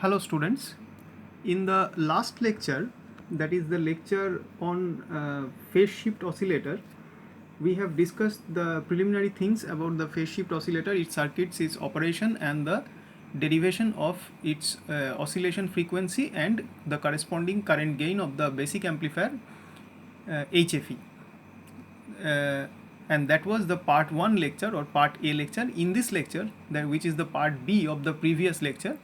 Hello students. In the last lecture, that is the lecture on phase shift oscillator, we have discussed the preliminary things about the phase shift oscillator, its circuits, its operation, and the derivation of its oscillation frequency and the corresponding current gain of the basic amplifier HFE. And that was the part 1 lecture or part A lecture. In this lecture, which is the part B of the previous lecture,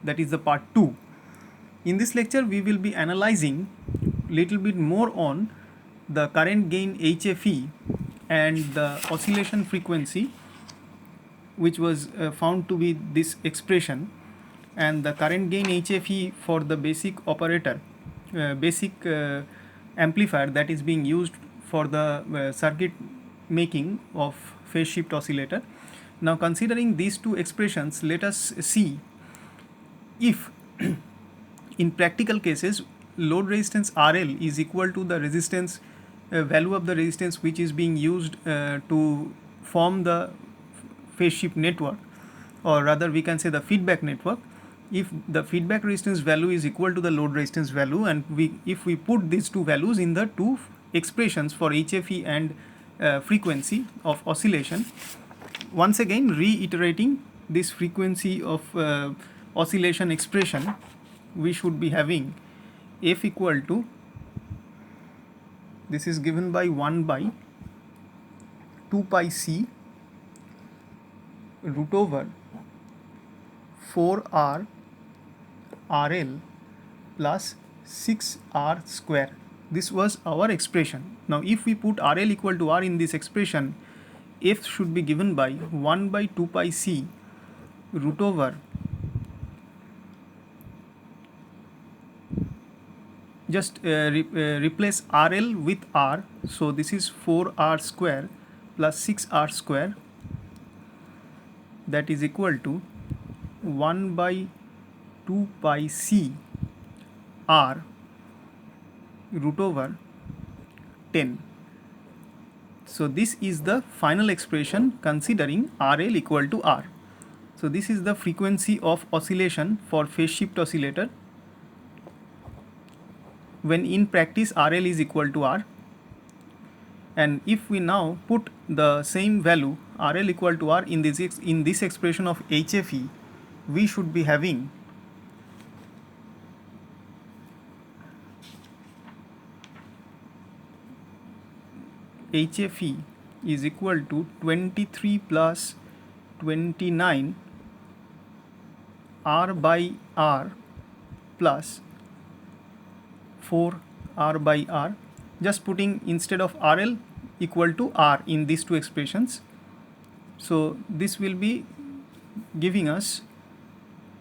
that is the part 2. In this lecture, we will be analyzing little bit more on the current gain HFE and the oscillation frequency, which was found to be this expression, and the current gain HFE for the basic operator, basic amplifier that is being used for the circuit making of phase shift oscillator. Now, considering these two expressions, let us see if in practical cases load resistance RL is equal to the resistance value of the resistance which is being used to form the phase shift network, or rather we can say the feedback network. If the feedback resistance value is equal to the load resistance value, and if we put these two values in the two expressions for HFE and frequency of oscillation, once again reiterating this frequency of oscillation expression, we should be having f equal to, this is given by 1 by 2 pi c root over 4r RL plus 6r square. This was our expression. Now, if we put RL equal to R in this expression, f should be given by 1 by 2 pi c root over, just replace RL with R, so this is 4r square plus 6r square, that is equal to 1 by 2 pi c r root over 10. So this is the final expression considering RL equal to R. So this is the frequency of oscillation for phase shift oscillator when in practice RL is equal to R. And if we now put the same value RL equal to R in this expression of HFE, we should be having HFE is equal to 23 plus 29 R by R plus 4 R by R, just putting instead of RL equal to R in these two expressions. So this will be giving us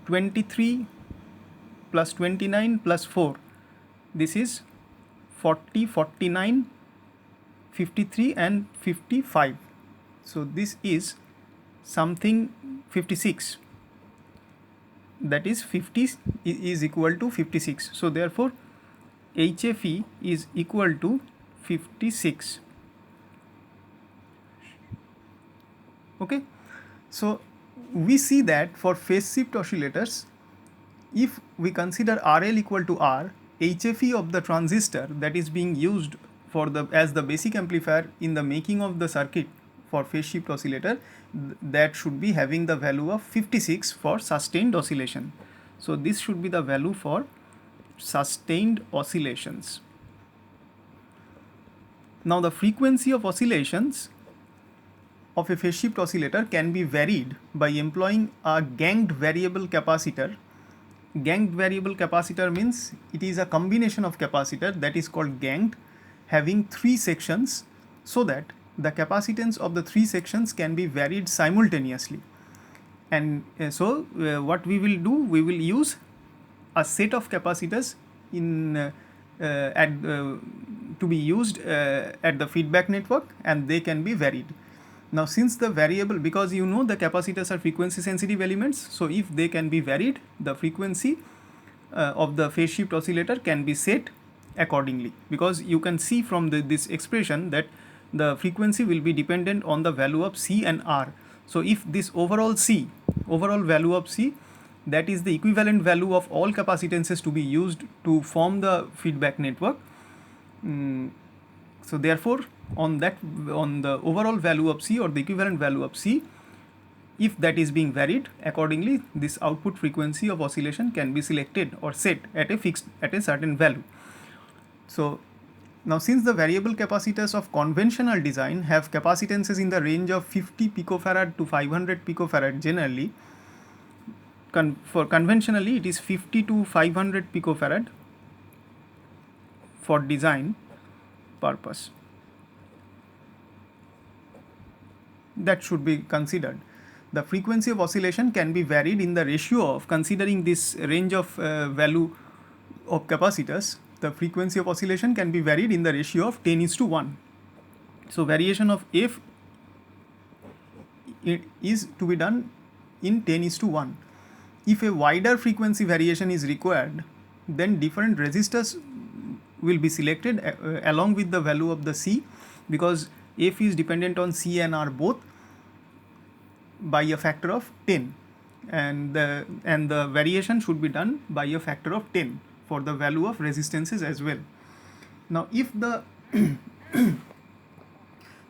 23 plus 29 plus 4, this is 40, 49, 53 and 55. So this is something 56, that is 50 is equal to 56. So therefore HFE is equal to 56. Okay, so we see that for phase shift oscillators, if we consider RL equal to R, HFE of the transistor that is being used for as the basic amplifier in the making of the circuit for phase shift oscillator, that should be having the value of 56 for sustained oscillation. So this should be the value for sustained oscillations. Now the frequency of oscillations of a phase shift oscillator can be varied by employing a ganged variable capacitor. Ganged variable capacitor means it is a combination of capacitor that is called ganged, having 3 sections, so that the capacitance of the 3 sections can be varied simultaneously. And what we will do, we will use a set of capacitors in to be used at the feedback network, and they can be varied. Now, since the variable, because you know the capacitors are frequency sensitive elements, so if they can be varied, the frequency of the phase shift oscillator can be set accordingly, because you can see from this expression that the frequency will be dependent on the value of C and R. So if this overall value of C, that is the equivalent value of all capacitances to be used to form the feedback network. So therefore, on the overall value of C or the equivalent value of C, if that is being varied, accordingly this output frequency of oscillation can be selected or set at a certain value. So now, since the variable capacitors of conventional design have capacitances in the range of 50 picofarad to 500 picofarad generally, for conventionally it is 50 to 500 picofarad for design purpose. That should be considered. The frequency of oscillation can be varied in the ratio of, considering this range of value of capacitors, the frequency of oscillation can be varied in the ratio of 10:1. So variation of F is to be done in 10:1. If a wider frequency variation is required, then different resistors will be selected along with the value of the C, because F is dependent on C and R both by a factor of 10, and the variation should be done by a factor of 10 for the value of resistances as well. Now if the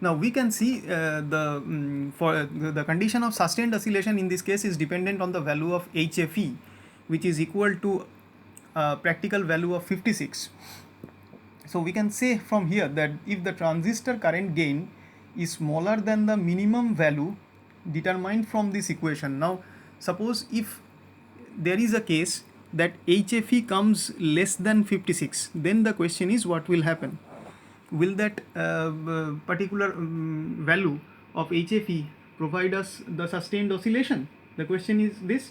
now we can see for the condition of sustained oscillation in this case is dependent on the value of HFE, which is equal to practical value of 56. So we can say from here that if the transistor current gain is smaller than the minimum value determined from this equation. Now suppose if there is a case that HFE comes less than 56, then the question is what will happen? Will that particular value of HFE provide us the sustained oscillation? The question is this.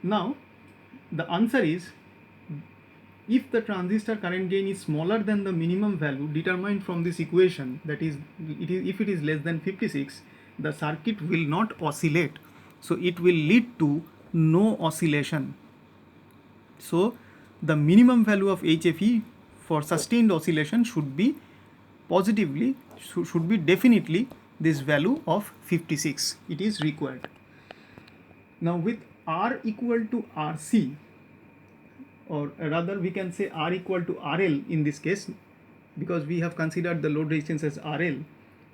Now the answer is, if the transistor current gain is smaller than the minimum value determined from this equation, that is, if it is less than 56, the circuit will not oscillate. So it will lead to no oscillation. So the minimum value of HFE for sustained oscillation should be definitely this value of 56. It is required. Now with R equal to RC, or rather we can say R equal to RL in this case, because we have considered the load resistance as RL,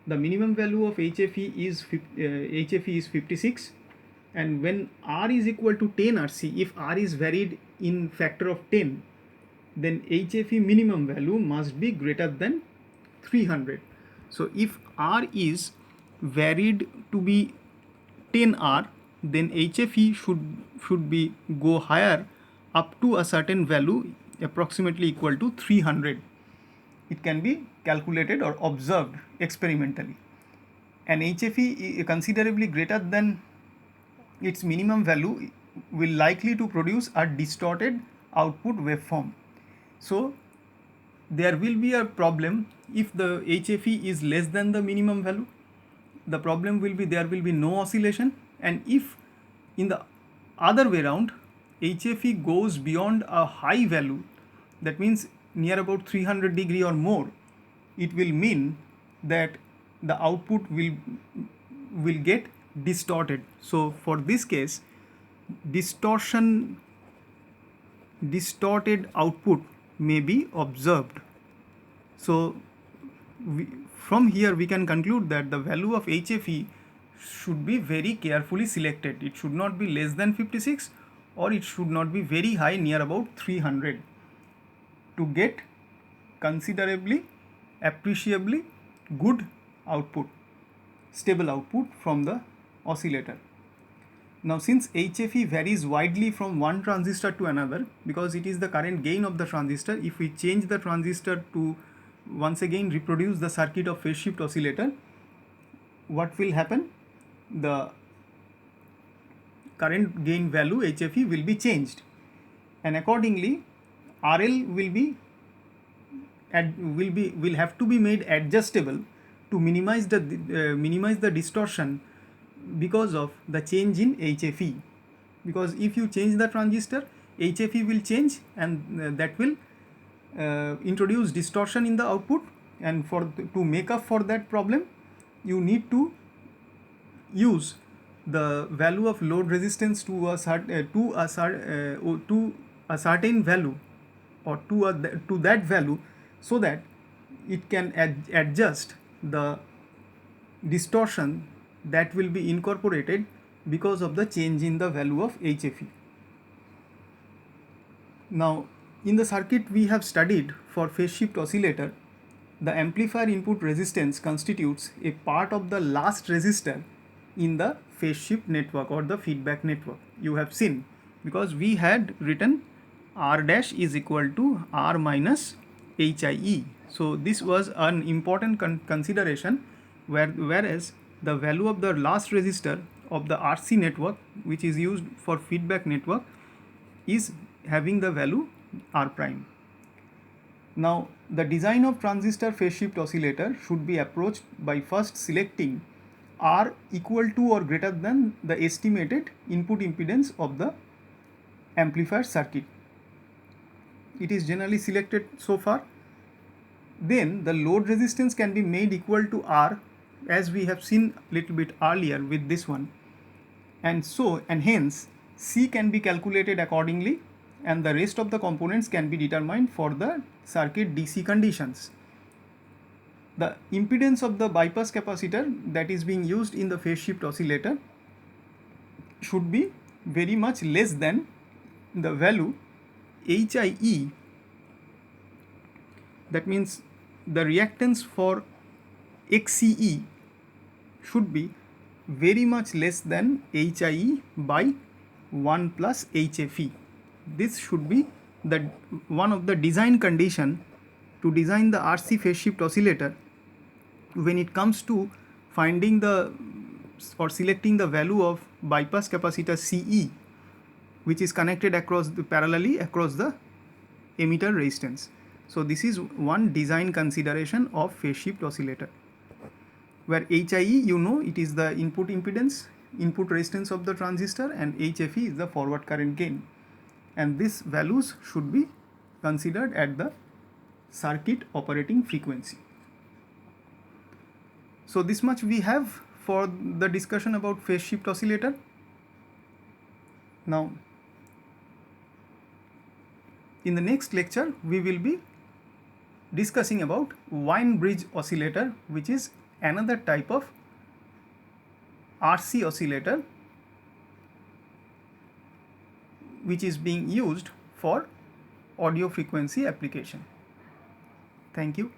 the minimum value of HFE is 56, and when R is equal to 10 RC, if R is varied in factor of 10, then HFE minimum value must be greater than 300. So if R is varied to be 10R, then HFE should be go higher up to a certain value approximately equal to 300. It can be calculated or observed experimentally. And HFE considerably greater than its minimum value will likely to produce a distorted output waveform. So there will be a problem if the HFE is less than the minimum value. The problem will be there will be no oscillation, and if in the other way around HFE goes beyond a high value, that means near about 300 degree or more, it will mean that the output will get distorted. So for this case, distorted output may be observed. So from here we can conclude that the value of HFE should be very carefully selected. It should not be less than 56, or it should not be very high, near about 300, to get considerably, appreciably good output, stable output from the oscillator. Now since HFE varies widely from one transistor to another, because it is the current gain of the transistor, if we change the transistor to once again reproduce the circuit of phase shift oscillator, what will happen? The current gain value HFE will be changed, and accordingly RL will have to be made adjustable to minimize the distortion because of the change in HFE. Because if you change the transistor, HFE will change, and that will introduce distortion in the output, and to make up for that problem, you need to use the value of load resistance to a certain value, or to that value, so that it can adjust the distortion that will be incorporated because of the change in the value of HFE. Now, in the circuit we have studied for phase shift oscillator, the amplifier input resistance constitutes a part of the last resistor in the phase shift network or the feedback network. You have seen, because we had written R dash is equal to R minus HIE. So this was an important consideration, whereas the value of the last resistor of the RC network, which is used for feedback network, is having the value R prime. Now, the design of transistor phase shift oscillator should be approached by first selecting R equal to or greater than the estimated input impedance of the amplifier circuit. It is generally selected so far. Then the load resistance can be made equal to R, as we have seen little bit earlier with this one, and hence C can be calculated accordingly, and the rest of the components can be determined for the circuit DC conditions. The impedance of the bypass capacitor that is being used in the phase shift oscillator should be very much less than the value HIE. That means the reactance for XCE should be very much less than HIE by 1 plus HFE. This should be the one of the design condition to design the RC phase shift oscillator when it comes to finding the or selecting the value of bypass capacitor CE, which is connected parallelly across the emitter resistance. So this is one design consideration of phase shift oscillator, where HIE, you know, it is the input impedance, input resistance of the transistor, and HFE is the forward current gain, and these values should be considered at the circuit operating frequency. So this much we have for the discussion about phase shift oscillator. Now, in the next lecture we will be discussing about Wien bridge oscillator, which is another type of RC oscillator which is being used for audio frequency application. Thank you.